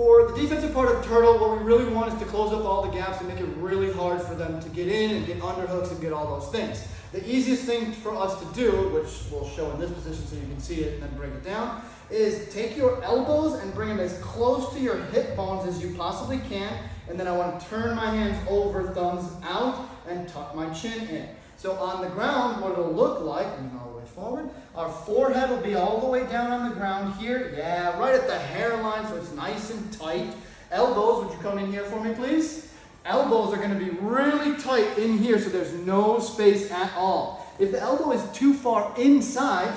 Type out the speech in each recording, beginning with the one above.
For the defensive part of turtle, what we really want is to close up all the gaps and make it really hard for them to get in and get underhooks and get all those things. The easiest thing for us to do, which we'll show in this position so you can see it and then break it down, is take your elbows and bring them as close to your hip bones as you possibly can, and then I want to turn my hands over, thumbs out, and tuck my chin in. So on the ground, what it'll look like, lean all the way forward, our forehead will be all the way down on the ground here, yeah, right at the hairline, so it's nice and tight. Elbows, would you come in here for me, please? Elbows are going to be really tight in here, so there's no space at all. If the elbow is too far inside,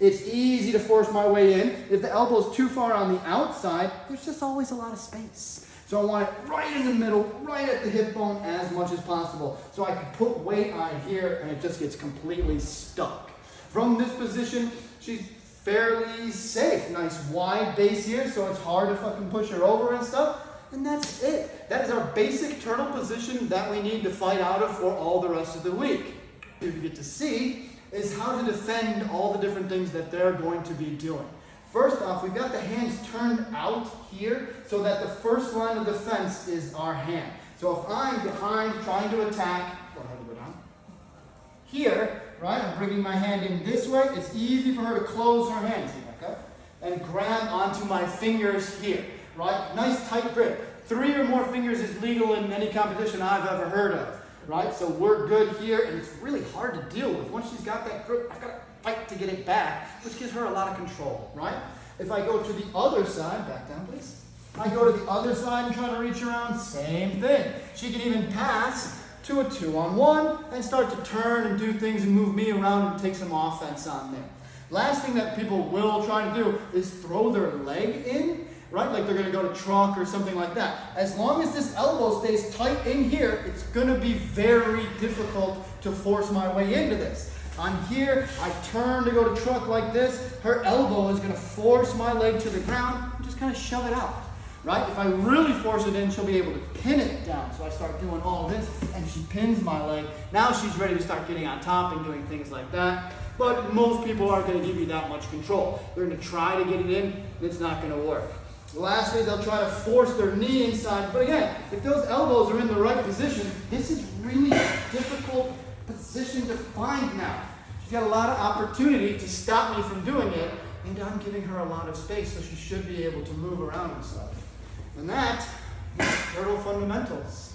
it's easy to force my way in. If the elbow is too far on the outside, there's just always a lot of space. So I want it right in the middle, right at the hip bone as much as possible. So I can put weight on here and it just gets completely stuck. From this position, she's fairly safe. Nice wide base here, so it's hard to fucking push her over and stuff. And that's it. That is our basic turtle position that we need to fight out of for all the rest of the week. What you get to see is how to defend all the different things that they're going to be doing. First off, we've got the hands turned out here so that the first line of defense is our hand. So if I'm behind trying to attack, go ahead and go down. Here, right, I'm bringing my hand in this way. It's easy for her to close her hands, see back up, and grab onto my fingers here, right? Nice tight grip. 3 or more fingers is legal in any competition I've ever heard of, right? So we're good here, and it's really hard to deal with. Once she's got that grip, I've got to fight to get it back, which gives her a lot of control, right? If I go to the other side, back down please. I go to the other side and try to reach around, same thing. She can even pass to a 2-on-1 and start to turn and do things and move me around and take some offense on there. Last thing that people will try to do is throw their leg in, right? Like they're gonna go to truck or something like that. As long as this elbow stays tight in here, it's gonna be very difficult to force my way into this. On here, I turn to go to truck like this. Her elbow is going to force my leg to the ground and just kind of shove it out, right? If I really force it in, she'll be able to pin it down. So I start doing all of this, and she pins my leg. Now she's ready to start getting on top and doing things like that. But most people aren't going to give you that much control. They're going to try to get it in, and it's not going to work. Lastly, they'll try to force their knee inside. But again, if those elbows are in the right position, this is really difficult position to find now. She's got a lot of opportunity to stop me from doing it, and I'm giving her a lot of space, so she should be able to move around and stuff. And that is turtle fundamentals.